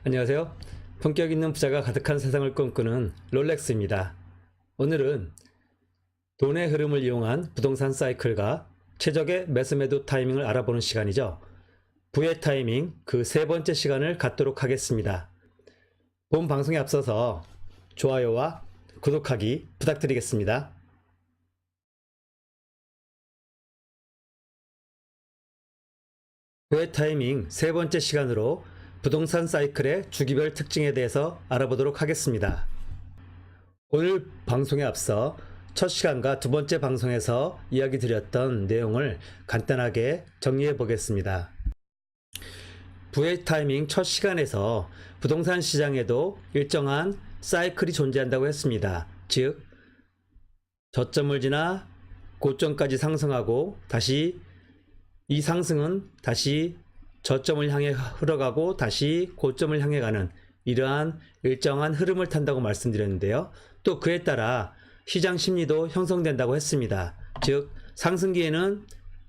안녕하세요. 품격 있는 부자가 가득한 세상을 꿈꾸는 롤렉스입니다. 오늘은 돈의 흐름을 이용한 부동산 사이클과 최적의 매수 매도 타이밍을 알아보는 시간이죠. 부의 타이밍 그 세 번째 시간을 갖도록 하겠습니다. 본 방송에 앞서서 좋아요와 구독하기 부탁드리겠습니다. 부의 타이밍 세 번째 시간으로 부동산 사이클의 주기별 특징에 대해서 알아보도록 하겠습니다. 오늘 방송에 앞서 첫 시간과 두 번째 방송에서 이야기 드렸던 내용을 간단하게 정리해 보겠습니다. 부의 타이밍 첫 시간에서 부동산 시장에도 일정한 사이클이 존재한다고 했습니다. 즉, 저점을 지나 고점까지 상승하고 다시 이 상승은 다시 저점을 향해 흘러가고 다시 고점을 향해 가는 이러한 일정한 흐름을 탄다고 말씀드렸는데요. 또 그에 따라 시장 심리도 형성된다고 했습니다. 즉, 상승기에는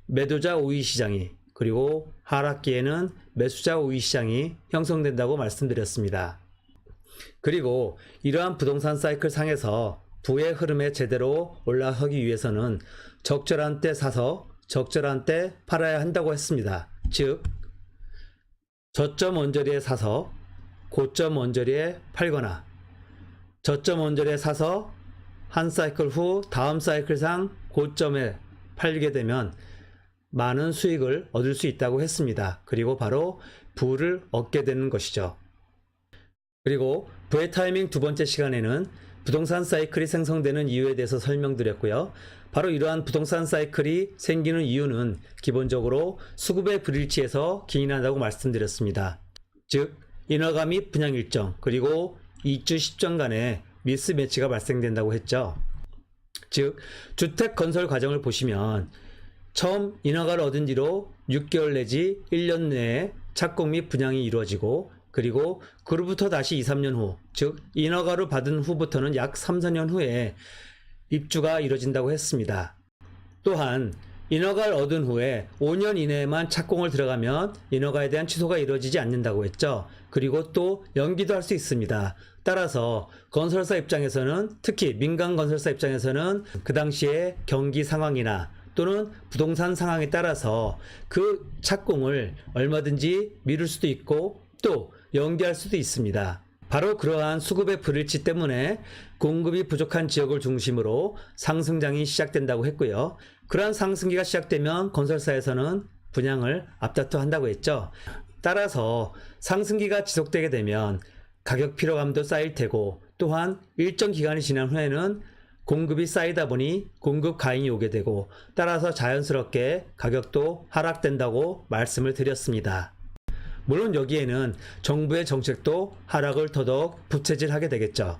매도자 우위 시장이, 그리고 하락기에는 매수자 우위 시장이 형성된다고 말씀드렸습니다. 그리고 이러한 부동산 사이클 상에서 부의 흐름에 제대로 올라서기 위해서는 적절한 때 사서 적절한 때 팔아야 한다고 했습니다. 즉, 저점 언저리에 사서 고점 언저리에 팔거나 저점 언저리에 사서 한 사이클 후 다음 사이클상 고점에 팔게 되면 많은 수익을 얻을 수 있다고 했습니다. 그리고 바로 부를 얻게 되는 것이죠. 그리고 부의 타이밍 두 번째 시간에는 부동산 사이클이 생성되는 이유에 대해서 설명드렸고요. 바로 이러한 부동산 사이클이 생기는 이유는 기본적으로 수급의 불일치에서 기인한다고 말씀드렸습니다. 즉, 인허가 및 분양 일정, 그리고 입주 시점 간의 미스매치가 발생된다고 했죠. 즉, 주택 건설 과정을 보시면 처음 인허가를 얻은 뒤로 6개월 내지 1년 내에 착공 및 분양이 이루어지고, 그리고 그로부터 다시 2, 3년 후, 즉 인허가를 받은 후부터는 약 3, 4년 후에 입주가 이루어진다고 했습니다. 또한 인허가를 얻은 후에 5년 이내에만 착공을 들어가면 인허가에 대한 취소가 이루어지지 않는다고 했죠. 그리고 또 연기도 할 수 있습니다. 따라서 건설사 입장에서는, 특히 민간 건설사 입장에서는 그 당시에 경기 상황이나 또는 부동산 상황에 따라서 그 착공을 얼마든지 미룰 수도 있고 또 연기할 수도 있습니다. 바로 그러한 수급의 불일치 때문에 공급이 부족한 지역을 중심으로 상승장이 시작된다고 했고요. 그러한 상승기가 시작되면 건설사에서는 분양을 앞다퉈 한다고 했죠. 따라서 상승기가 지속되게 되면 가격 피로감도 쌓일 테고, 또한 일정 기간이 지난 후에는 공급이 쌓이다 보니 공급 과잉이 오게 되고, 따라서 자연스럽게 가격도 하락된다고 말씀을 드렸습니다. 물론 여기에는 정부의 정책도 하락을 더더욱 부채질하게 되겠죠.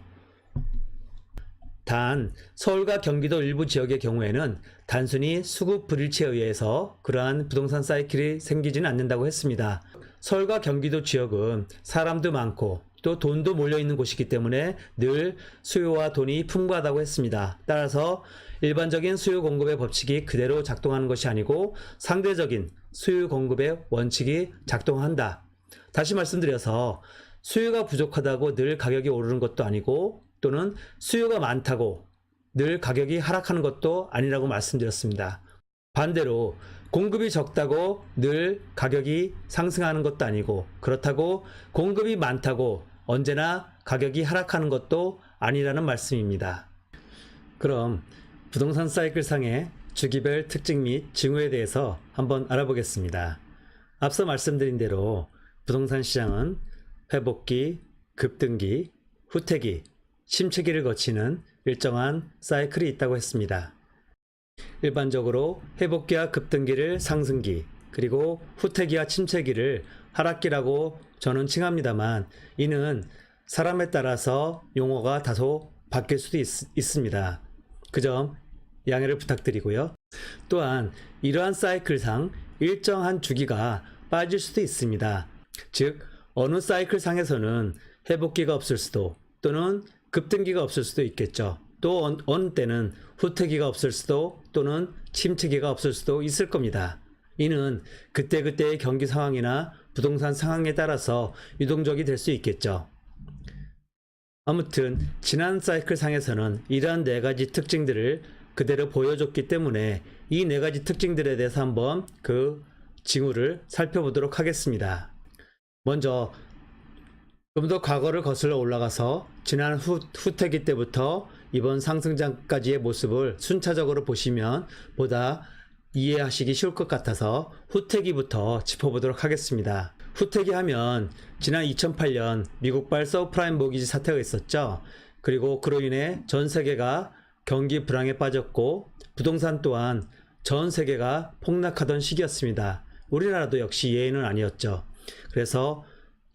단 서울과 경기도 일부 지역의 경우에는 단순히 수급 불일치에 의해서 그러한 부동산 사이클이 생기지는 않는다고 했습니다. 서울과 경기도 지역은 사람도 많고 또 돈도 몰려있는 곳이기 때문에 늘 수요와 돈이 풍부하다고 했습니다. 따라서 일반적인 수요 공급의 법칙이 그대로 작동하는 것이 아니고 상대적인 수요 공급의 원칙이 작동한다. 다시 말씀드려서 수요가 부족하다고 늘 가격이 오르는 것도 아니고, 또는 수요가 많다고 늘 가격이 하락하는 것도 아니라고 말씀드렸습니다. 반대로 공급이 적다고 늘 가격이 상승하는 것도 아니고, 그렇다고 공급이 많다고 언제나 가격이 하락하는 것도 아니라는 말씀입니다. 그럼 부동산 사이클 상의 주기별 특징 및 징후에 대해서 한번 알아보겠습니다. 앞서 말씀드린 대로 부동산 시장은 회복기, 급등기, 후퇴기, 침체기를 거치는 일정한 사이클이 있다고 했습니다. 일반적으로 회복기와 급등기를 상승기, 그리고 후퇴기와 침체기를 하락기라고 저는 칭합니다만, 이는 사람에 따라서 용어가 다소 바뀔 수도 있습니다. 그 점 양해를 부탁드리고요. 또한 이러한 사이클상 일정한 주기가 빠질 수도 있습니다. 즉, 어느 사이클 상에서는 회복기가 없을 수도, 또는 급등기가 없을 수도 있겠죠. 또 어느 때는 후퇴기가 없을 수도, 또는 침체기가 없을 수도 있을 겁니다. 이는 그때그때의 경기 상황이나 부동산 상황에 따라서 유동적이 될 수 있겠죠. 아무튼 지난 사이클 상에서는 이러한 4가지 특징들을 그대로 보여줬기 때문에 이 4가지 특징들에 대해서 한번 그 징후를 살펴보도록 하겠습니다. 먼저 좀 더 과거를 거슬러 올라가서 지난 후퇴기 때부터 이번 상승장까지의 모습을 순차적으로 보시면 보다 이해하시기 쉬울 것 같아서 후퇴기부터 짚어보도록 하겠습니다. 후퇴기 하면 지난 2008년 미국발 서브프라임 모기지 사태가 있었죠. 그리고 그로 인해 전 세계가 경기 불황에 빠졌고 부동산 또한 전 세계가 폭락하던 시기였습니다. 우리나라도 역시 예외는 아니었죠. 그래서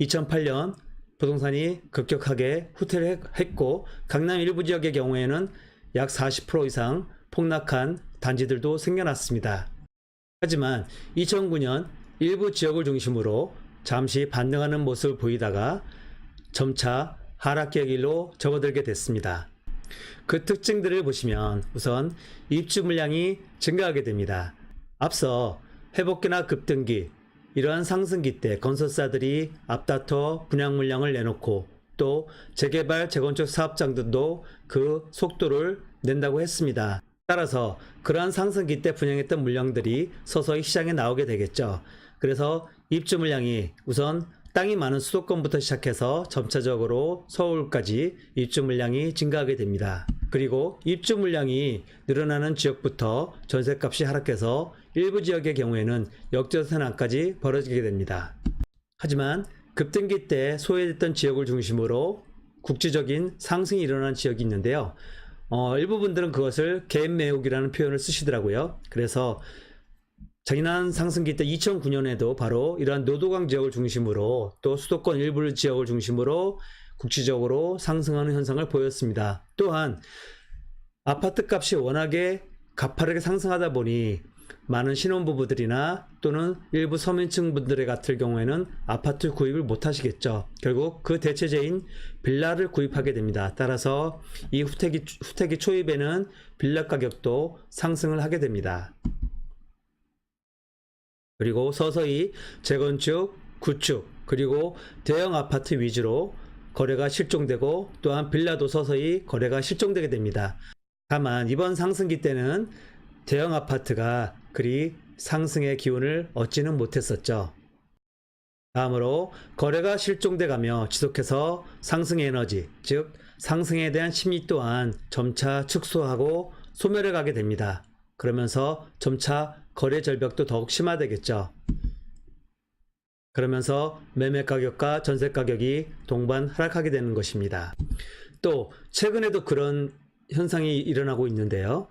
2008년 부동산이 급격하게 후퇴를 했고 강남 일부 지역의 경우에는 약 40% 이상 폭락한 단지들도 생겨났습니다. 하지만 2009년 일부 지역을 중심으로 잠시 반등하는 모습을 보이다가 점차 하락기의 길로 접어들게 됐습니다. 그 특징들을 보시면 우선 입주 물량이 증가하게 됩니다. 앞서 회복기나 급등기, 이러한 상승기 때 건설사들이 앞다퉈 분양 물량을 내놓고 또 재개발, 재건축 사업장들도 그 속도를 낸다고 했습니다. 따라서 그러한 상승기 때 분양했던 물량들이 서서히 시장에 나오게 되겠죠. 그래서 입주 물량이 우선 땅이 많은 수도권부터 시작해서 점차적으로 서울까지 입주 물량이 증가하게 됩니다. 그리고 입주 물량이 늘어나는 지역부터 전셋값이 하락해서 일부 지역의 경우에는 역전세난까지 벌어지게 됩니다. 하지만 급등기 때 소외됐던 지역을 중심으로 국지적인 상승이 일어난 지역이 있는데요. 일부 분들은 그것을 갭 매우기라는 표현을 쓰시더라고요. 그래서 지난 상승기 때 2009년에도 바로 이러한 노도강 지역을 중심으로 또 수도권 일부 지역을 중심으로 국지적으로 상승하는 현상을 보였습니다. 또한 아파트 값이 워낙에 가파르게 상승하다 보니 많은 신혼부부들이나 또는 일부 서민층 분들의 같은 경우에는 아파트 구입을 못 하시겠죠. 결국 그 대체제인 빌라를 구입하게 됩니다. 따라서 이 후퇴기 초입에는 빌라 가격도 상승을 하게 됩니다. 그리고 서서히 재건축, 구축, 그리고 대형 아파트 위주로 거래가 실종되고 또한 빌라도 서서히 거래가 실종되게 됩니다. 다만 이번 상승기 때는 대형 아파트가 그리 상승의 기운을 얻지는 못했었죠. 다음으로 거래가 실종돼 가며 지속해서 상승의 에너지, 즉 상승에 대한 심리 또한 점차 축소하고 소멸해 가게 됩니다. 그러면서 점차 거래 절벽도 더욱 심화되겠죠. 그러면서 매매 가격과 전세 가격이 동반 하락하게 되는 것입니다. 또 최근에도 그런 현상이 일어나고 있는데요.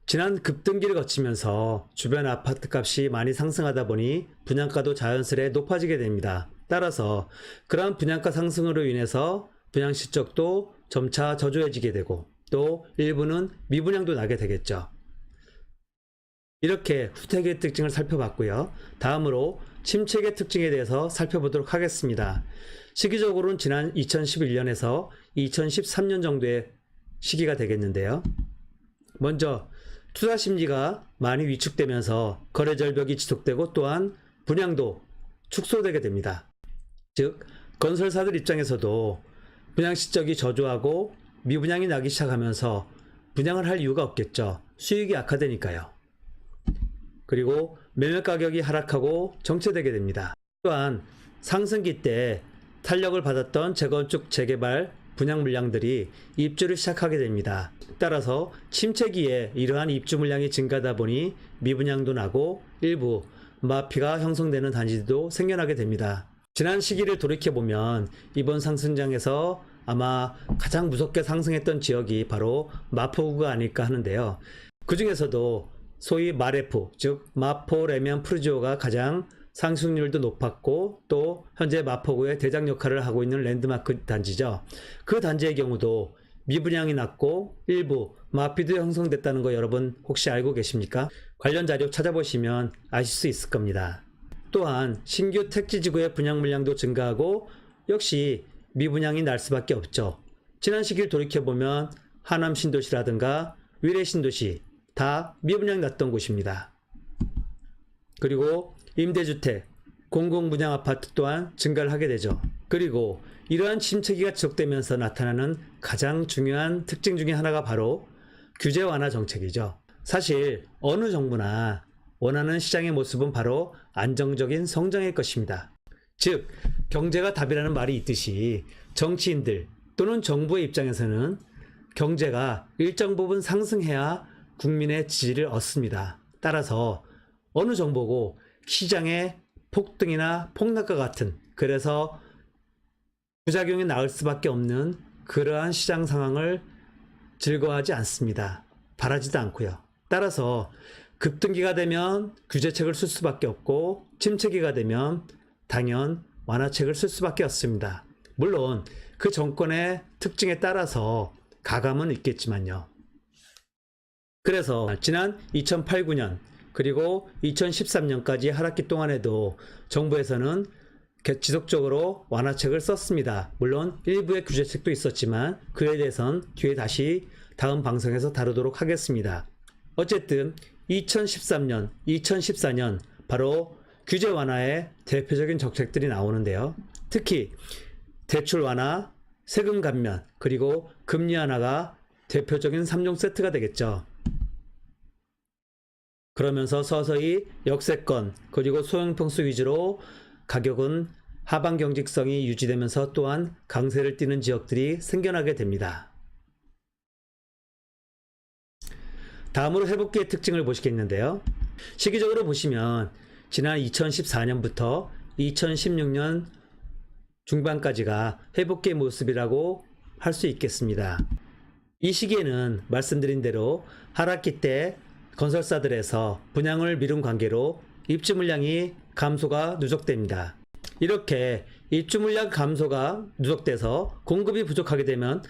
지난 급등기를 거치면서 주변 아파트 값이 많이 상승하다 보니 분양가도 자연스레 높아지게 됩니다. 따라서 그러한 분양가 상승으로 인해서 분양 실적도 점차 저조해지게 되고 또 일부는 미분양도 나게 되겠죠. 이렇게 후퇴기의 특징을 살펴봤고요. 다음으로 침체기의 특징에 대해서 살펴보도록 하겠습니다. 시기적으로는 지난 2011년에서 2013년 정도의 시기가 되겠는데요. 먼저 투자 심리가 많이 위축되면서 거래 절벽이 지속되고 또한 분양도 축소되게 됩니다. 즉 건설사들 입장에서도 분양 실적이 저조하고 미분양이 나기 시작하면서 분양을 할 이유가 없겠죠. 수익이 악화되니까요. 그리고 매매 가격이 하락하고 정체되게 됩니다. 또한 상승기 때 탄력을 받았던 재건축, 재개발, 분양 물량들이 입주를 시작하게 됩니다. 따라서 침체기에 이러한 입주 물량이 증가하다 보니 미분양도 나고 일부 마피가 형성되는 단지도 생겨나게 됩니다. 지난 시기를 돌이켜보면 이번 상승장에서 아마 가장 무섭게 상승했던 지역이 바로 마포구가 아닐까 하는데요. 그 중에서도 소위 마레프, 즉 마포, 레면, 푸르지오가 가장 상승률도 높았고 또 현재 마포구의 대장 역할을 하고 있는 랜드마크 단지죠. 그 단지의 경우도 미분양이 났고 일부 마피도 형성됐다는 거 여러분 혹시 알고 계십니까? 관련 자료 찾아보시면 아실 수 있을 겁니다. 또한 신규 택지지구의 분양 물량도 증가하고 역시 미분양이 날 수밖에 없죠. 지난 시기를 돌이켜보면 하남 신도시라든가 위례 신도시 다 미분양이 났던 곳입니다. 그리고 임대주택, 공공분양 아파트 또한 증가를 하게 되죠. 그리고 이러한 침체기가 지속되면서 나타나는 가장 중요한 특징 중에 하나가 바로 규제 완화 정책이죠. 사실 어느 정부나 원하는 시장의 모습은 바로 안정적인 성장일 것입니다. 즉, 경제가 답이라는 말이 있듯이 정치인들 또는 정부의 입장에서는 경제가 일정 부분 상승해야 국민의 지지를 얻습니다. 따라서 어느 정보고 시장의 폭등이나 폭락과 같은, 그래서 부작용이 나올 수밖에 없는 그러한 시장 상황을 즐거워하지 않습니다. 바라지도 않고요. 따라서 급등기가 되면 규제책을 쓸 수밖에 없고 침체기가 되면 당연 완화책을 쓸 수밖에 없습니다. 물론 그 정권의 특징에 따라서 가감은 있겠지만요. 그래서 지난 2008-9년 그리고 2013년까지 하락기 동안에도 정부에서는 지속적으로 완화책을 썼습니다. 물론 일부의 규제책도 있었지만 그에 대해선 뒤에 다시 다음 방송에서 다루도록 하겠습니다. 어쨌든 2013년, 2014년 바로 규제 완화의 대표적인 정책들이 나오는데요. 특히 대출 완화, 세금 감면, 그리고 금리 완화가 대표적인 3종 세트가 되겠죠. 그러면서 서서히 역세권 그리고 소형평수 위주로 가격은 하방 경직성이 유지되면서 또한 강세를 띠는 지역들이 생겨나게 됩니다. 다음으로 회복기의 특징을 보시겠는데요. 시기적으로 보시면 지난 2014년부터 2016년 중반까지가 회복기의 모습이라고 할 수 있겠습니다. 이 시기에는 말씀드린 대로 하락기 때 건설사들에서 분양을 미룬 관계로 입주 물량이 감소가 누적됩니다. 이렇게 입주 물량 감소가 누적돼서 공급이 부족하게 되면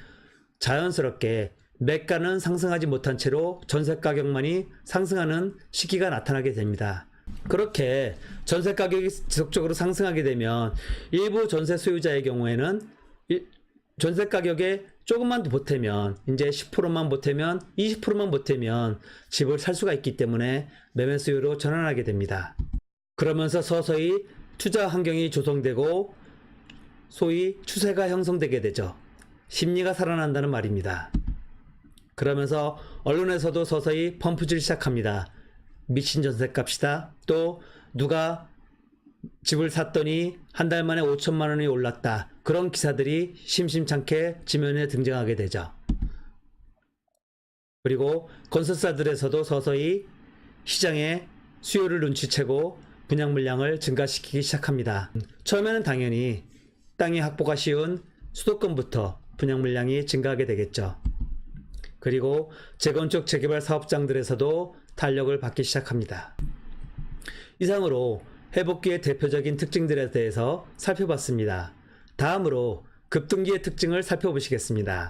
자연스럽게 매가는 상승하지 못한 채로 전세 가격만이 상승하는 시기가 나타나게 됩니다. 그렇게 전세 가격이 지속적으로 상승하게 되면 일부 전세 소유자의 경우에는 전세 가격에 조금만 더 보태면, 이제 10%만 보태면, 20%만 보태면 집을 살 수가 있기 때문에 매매 수요로 전환하게 됩니다. 그러면서 서서히 투자 환경이 조성되고 소위 추세가 형성되게 되죠. 심리가 살아난다는 말입니다. 그러면서 언론에서도 서서히 펌프질 시작합니다. 미친 전셋값이다. 또 누가 집을 샀더니 한 달 만에 5천만 원이 올랐다. 그런 기사들이 심심찮게 지면에 등장하게 되죠. 그리고 건설사들에서도 서서히 시장의 수요를 눈치채고 분양 물량을 증가시키기 시작합니다. 처음에는 당연히 땅이 확보가 쉬운 수도권부터 분양 물량이 증가하게 되겠죠. 그리고 재건축 재개발 사업장들에서도 탄력을 받기 시작합니다. 이상으로 회복기의 대표적인 특징들에 대해서 살펴봤습니다. 다음으로 급등기의 특징을 살펴보시겠습니다.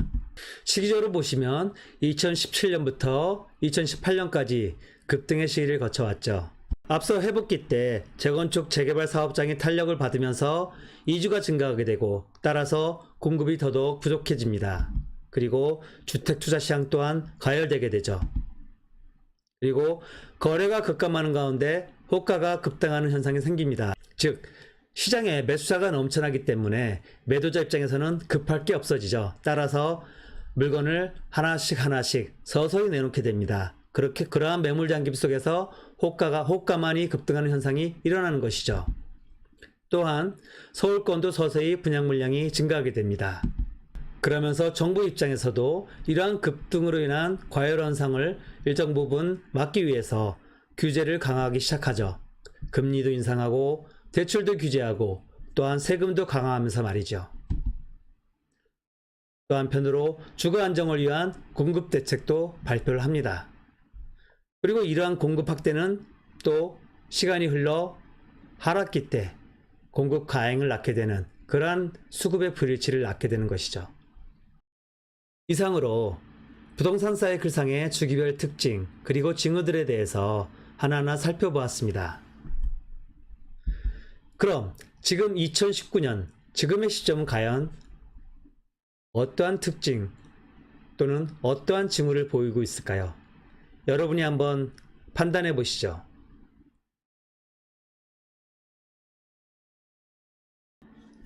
시기적으로 보시면 2017년부터 2018년까지 급등의 시기를 거쳐왔죠. 앞서 회복기 때 재건축 재개발 사업장이 탄력을 받으면서 이주가 증가하게 되고 따라서 공급이 더더욱 부족해집니다. 그리고 주택 투자 시장 또한 가열되게 되죠. 그리고 거래가 급감하는 가운데 호가가 급등하는 현상이 생깁니다. 즉 시장에 매수자가 넘쳐나기 때문에 매도자 입장에서는 급할 게 없어지죠. 따라서 물건을 하나씩 서서히 내놓게 됩니다. 그러한 매물 잠김 속에서 호가만이 급등하는 현상이 일어나는 것이죠. 또한 서울권도 서서히 분양 물량이 증가하게 됩니다. 그러면서 정부 입장에서도 이러한 급등으로 인한 과열 현상을 일정 부분 막기 위해서 규제를 강화하기 시작하죠. 금리도 인상하고 대출도 규제하고 또한 세금도 강화하면서 말이죠. 또 한편으로 주거 안정을 위한 공급 대책도 발표를 합니다. 그리고 이러한 공급 확대는 또 시간이 흘러 하락기 때 공급 과잉을 낳게 되는 그러한 수급의 불일치를 낳게 되는 것이죠. 이상으로 부동산 사이클상의 주기별 특징 그리고 징후들에 대해서 하나하나 살펴보았습니다. 그럼 지금 2019년 지금의 시점은 과연 어떠한 특징 또는 어떠한 징후를 보이고 있을까요? 여러분이 한번 판단해 보시죠.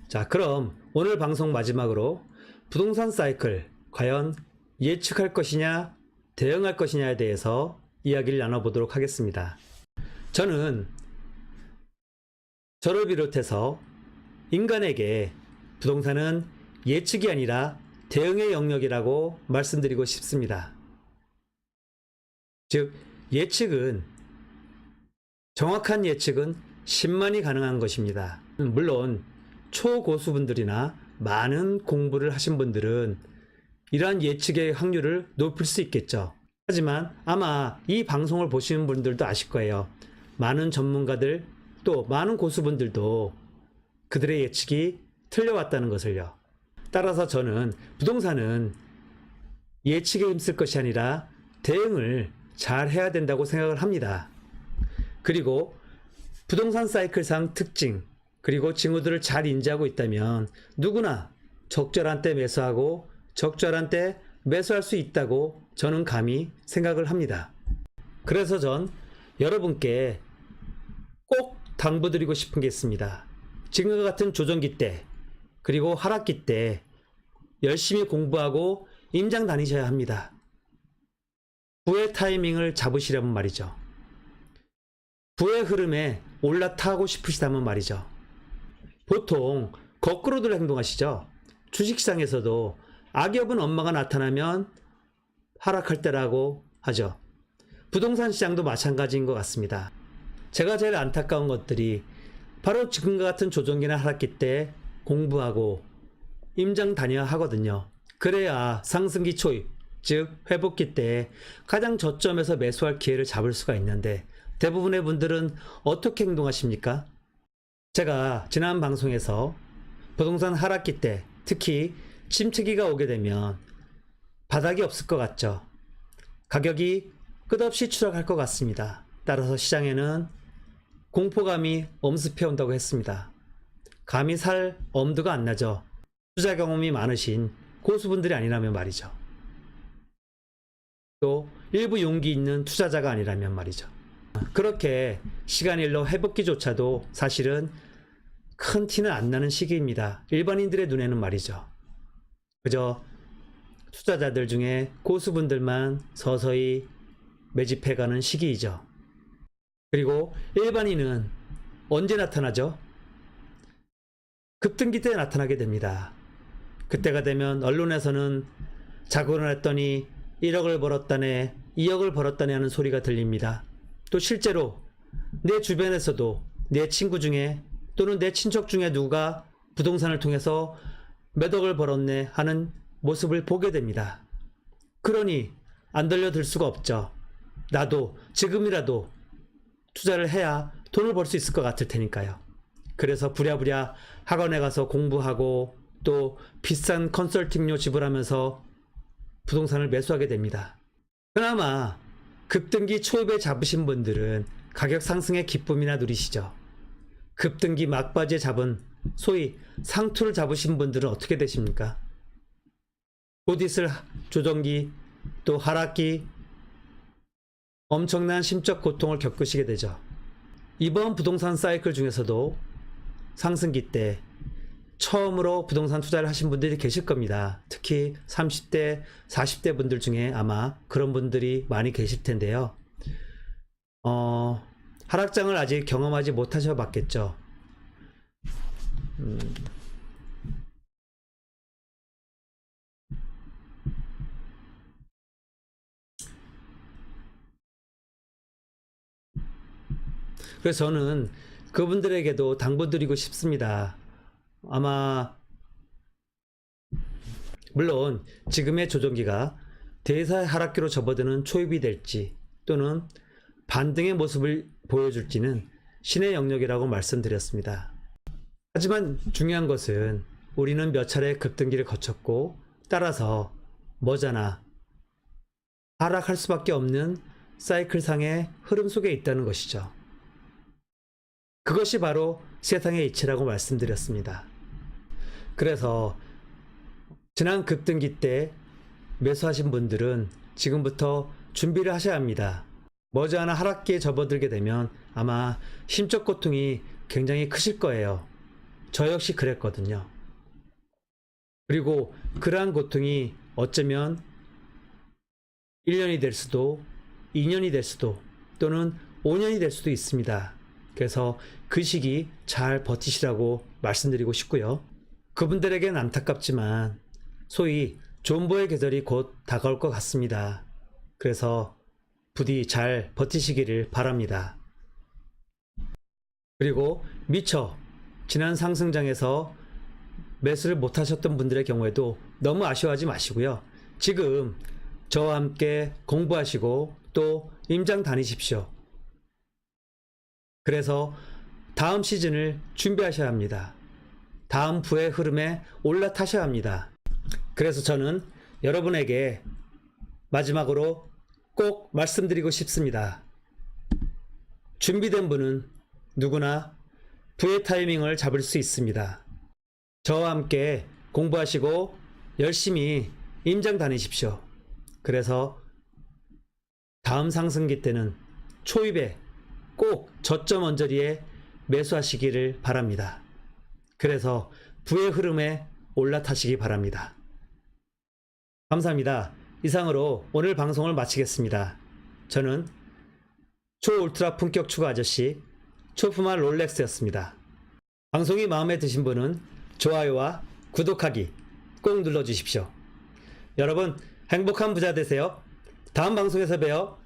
자, 그럼 오늘 방송 마지막으로 부동산 사이클 과연 예측할 것이냐, 대응할 것이냐에 대해서 이야기를 나눠보도록 하겠습니다. 저는 저를 비롯해서 인간에게 부동산은 예측이 아니라 대응의 영역이라고 말씀드리고 싶습니다. 즉, 정확한 예측은 10만이 가능한 것입니다. 물론 초고수분들이나 많은 공부를 하신 분들은 이러한 예측의 확률을 높일 수 있겠죠. 하지만 아마 이 방송을 보시는 분들도 아실 거예요. 많은 전문가들 또 많은 고수분들도 그들의 예측이 틀려왔다는 것을요. 따라서 저는 부동산은 예측에 힘쓸 것이 아니라 대응을 잘 해야 된다고 생각을 합니다. 그리고 부동산 사이클상 특징 그리고 징후들을 잘 인지하고 있다면 누구나 적절한 때 매수하고 적절한 때 매수할 수 있다고 저는 감히 생각을 합니다. 그래서 전 여러분께 꼭 당부드리고 싶은 게 있습니다. 지금과 같은 조정기 때 그리고 하락기 때 열심히 공부하고 임장 다니셔야 합니다. 부의 타이밍을 잡으시려면 말이죠. 부의 흐름에 올라타고 싶으시다면 말이죠. 보통 거꾸로들 행동하시죠. 주식시장에서도 악엽은 엄마가 나타나면 하락할 때라고 하죠. 부동산 시장도 마찬가지인 것 같습니다. 제가 제일 안타까운 것들이 바로 지금과 같은 조정기나 하락기 때 공부하고 임장 다녀야 하거든요. 그래야 상승기 초입, 즉 회복기 때 가장 저점에서 매수할 기회를 잡을 수가 있는데 대부분의 분들은 어떻게 행동하십니까? 제가 지난 방송에서 부동산 하락기 때 특히 침체기가 오게 되면 바닥이 없을 것 같죠. 가격이 끝없이 추락할 것 같습니다. 따라서 시장에는 공포감이 엄습해 온다고 했습니다. 감히 살 엄두가 안 나죠. 투자 경험이 많으신 고수분들이 아니라면 말이죠. 또 일부 용기 있는 투자자가 아니라면 말이죠. 그렇게 시간일로 회복기조차도 사실은 큰 티는 안 나는 시기입니다. 일반인들의 눈에는 말이죠. 그저 투자자들 중에 고수분들만 서서히 매집해가는 시기이죠. 그리고 일반인은 언제 나타나죠? 급등기 때 나타나게 됩니다. 그때가 되면 언론에서는 자고를 했더니 1억을 벌었다네, 2억을 벌었다네 하는 소리가 들립니다. 또 실제로 내 주변에서도 내 친구 중에 또는 내 친척 중에 누가 부동산을 통해서 몇 억을 벌었네 하는 모습을 보게 됩니다. 그러니 안 들려들 수가 없죠. 나도 지금이라도 투자를 해야 돈을 벌 수 있을 것 같을 테니까요. 그래서 부랴부랴 학원에 가서 공부하고 또 비싼 컨설팅료 지불하면서 부동산을 매수하게 됩니다. 그나마 급등기 초입에 잡으신 분들은 가격 상승의 기쁨이나 누리시죠. 급등기 막바지에 잡은 소위 상투를 잡으신 분들은 어떻게 되십니까? 곧 있을 조정기 또 하락기 엄청난 심적 고통을 겪으시게 되죠. 이번 부동산 사이클 중에서도 상승기 때 처음으로 부동산 투자를 하신 분들이 계실 겁니다. 특히 30대, 40대 분들 중에 아마 그런 분들이 많이 계실 텐데요. 하락장을 아직 경험하지 못하셔 봤겠죠. 그래서 저는 그분들에게도 당부드리고 싶습니다. 아마 물론 지금의 조정기가 대사의 하락기로 접어드는 초입이 될지 또는 반등의 모습을 보여줄지는 신의 영역이라고 말씀드렸습니다. 하지만 중요한 것은 우리는 몇 차례 급등기를 거쳤고 따라서 머지않아 하락할 수밖에 없는 사이클상의 흐름 속에 있다는 것이죠. 그것이 바로 세상의 이치라고 말씀드렸습니다. 그래서 지난 급등기 때 매수하신 분들은 지금부터 준비를 하셔야 합니다. 머지않아 하락기에 접어들게 되면 아마 심적 고통이 굉장히 크실 거예요. 저 역시 그랬거든요. 그리고 그러한 고통이 어쩌면 1년이 될 수도 2년이 될 수도 또는 5년이 될 수도 있습니다. 그래서 그 시기 잘 버티시라고 말씀드리고 싶고요. 그분들에겐 안타깝지만 소위 존버의 계절이 곧 다가올 것 같습니다. 그래서 부디 잘 버티시기를 바랍니다. 그리고 미처 지난 상승장에서 매수를 못하셨던 분들의 경우에도 너무 아쉬워하지 마시고요. 지금 저와 함께 공부하시고 또 임장 다니십시오. 그래서 다음 시즌을 준비하셔야 합니다. 다음 부의 흐름에 올라타셔야 합니다. 그래서 저는 여러분에게 마지막으로 꼭 말씀드리고 싶습니다. 준비된 분은 누구나 부의 타이밍을 잡을 수 있습니다. 저와 함께 공부하시고 열심히 임장 다니십시오. 그래서 다음 상승기 때는 초입에 꼭 저점 언저리에 매수하시기를 바랍니다. 그래서 부의 흐름에 올라타시기 바랍니다. 감사합니다. 이상으로 오늘 방송을 마치겠습니다. 저는 초울트라 품격 추구 아저씨 초프마 롤렉스였습니다. 방송이 마음에 드신 분은 좋아요와 구독하기 꼭 눌러주십시오. 여러분 행복한 부자 되세요. 다음 방송에서 봬요.